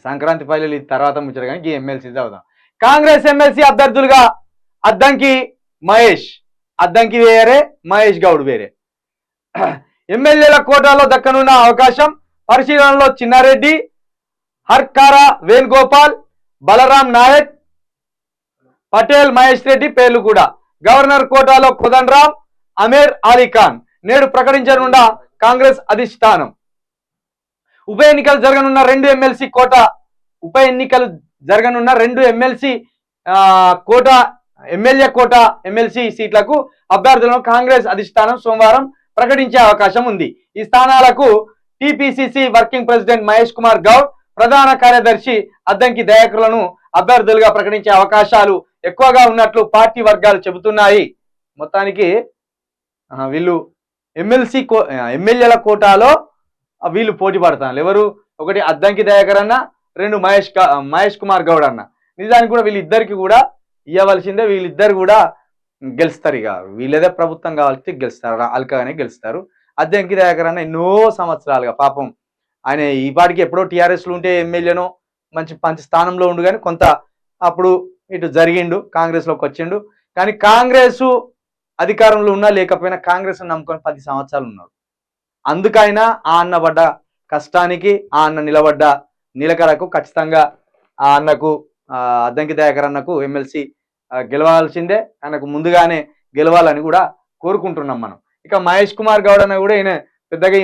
సంక్రాంతి పల్లెలు తర్వాత ముచ్చట కానీ ఈ ఎమ్మెల్సీ చదువుదాం. కాంగ్రెస్ ఎమ్మెల్సీ అభ్యర్థులుగా అద్దంకి మహేష్, అద్దంకి వేరే, మహేష్ గౌడ్ వేరే. ఎమ్మెల్యేల కోటాలో దక్కనున్న అవకాశం పరిశీలనలో చిన్నారెడ్డి, హర్కారా వేణుగోపాల్, బలరాం నాయక్, పటేల్ మహేష్ రెడ్డి పేర్లు కూడా. గవర్నర్ కోటాలో కోదండరాం, అమీర్ అలీ ఖాన్ నేడు ప్రకటించనున్న కాంగ్రెస్ అధిష్టానం. ఉప ఎన్నికలు జరగనున్న రెండు ఎమ్మెల్సీ కోటా ఎమ్మెల్సీ సీట్లకు అభ్యర్థులను కాంగ్రెస్ అధిష్టానం సోమవారం ప్రకటించే అవకాశం ఉంది. ఈ స్థానాలకు TPCC working president Mahesh Kumar Goud, ప్రధాన కార్యదర్శి అద్దంకి దయాకర్లను అభ్యర్థులుగా ప్రకటించే అవకాశాలు ఎక్కువగా ఉన్నట్లు పార్టీ వర్గాలు చెబుతున్నాయి. మొత్తానికి వీళ్ళు ఎమ్మెల్యేల కోటాలో వీళ్ళు పోటీ పడతారు. ఎవరు? ఒకటి అద్దంకి దయాకర్ అన్న, రెండు మహేష్ కుమార్ గౌడ్ అన్న. నిజానికి కూడా వీళ్ళిద్దరికి కూడా ఇవ్వవలసిందే. వీళ్ళిద్దరు కూడా గెలుస్తారు. ఇక వీళ్ళదే ప్రభుత్వం కావాల్సి గెలుస్తారు, అల్కగానే గెలుస్తారు. అద్దంకి దయాకర్ అన్న ఎన్నో సంవత్సరాలుగా పాపం ఆయన ఈ పాటికి ఎప్పుడో టీఆర్ఎస్లో ఉంటే ఎమ్మెల్యేనో మంచి స్థానంలో ఉండు, కానీ కొంత అప్పుడు ఇటు జరిగిండు, కాంగ్రెస్లోకి వచ్చిండు. కానీ కాంగ్రెస్ అధికారంలో ఉన్నా లేకపోయినా కాంగ్రెస్ నమ్ముకొని 10 సంవత్సరాలు ఉన్నాడు. అందుకైనా ఆ అన్న పడ్డ కష్టానికి, ఆ అన్న నిలబడ్డ నిలకడకు ఖచ్చితంగా ఆ అన్నకు, అద్దంకి దయాకర్ అన్నకు ఎమ్మెల్సీ గెలవాల్సిందే. ఆయనకు ముందుగానే గెలవాలని కూడా కోరుకుంటున్నాం మనం. ఇక మహేష్ కుమార్ గౌడ్ అన్న కూడా ఈయన పెద్దగా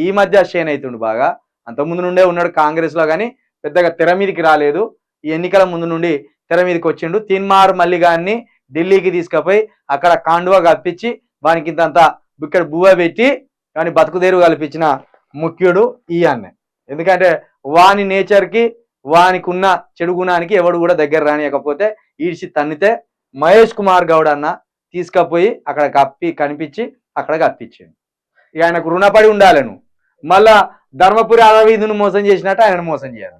ఈ మధ్య షేన్ అవుతుండు బాగా. అంతకుముందు నుండే ఉన్నాడు కాంగ్రెస్లో, కానీ పెద్దగా తెర మీదకి రాలేదు. ఈ ఎన్నికల ముందు నుండి తెర మీదకి వచ్చిండు. తీన్మార్ మల్లిగాన్ని ఢిల్లీకి తీసుకుపోయి అక్కడ కాండువా కల్పించి వానికి ఇంతంత ఇక్కడ బువ్వ పెట్టి కానీ బతుకుదేరు కల్పించిన ముఖ్యుడు ఈ అన్నే. ఎందుకంటే వాని నేచర్కి, వానికి ఉన్న చెడు గుణానికి ఎవడు కూడా దగ్గర రానియకపోతే ఈడ్చి తన్నితే మహేష్ కుమార్ గౌడ్ అన్న తీసుకుపోయి అక్కడ కనిపించి అక్కడ కప్పించిండు. ఇక ఆయనకు రుణపడి ఉండాలి. నువ్వు మళ్ళా ధర్మపురి అరవిందును మోసం చేసినట్టు ఆయన మోసం చేయాలి.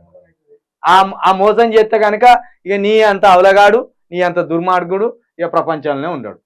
ఆ మోసం చేస్తే కనుక ఇక నీ అంత అవలగాడు, నీ అంత దుర్మార్గుడు ఇక ప్రపంచంలోనే ఉండడు.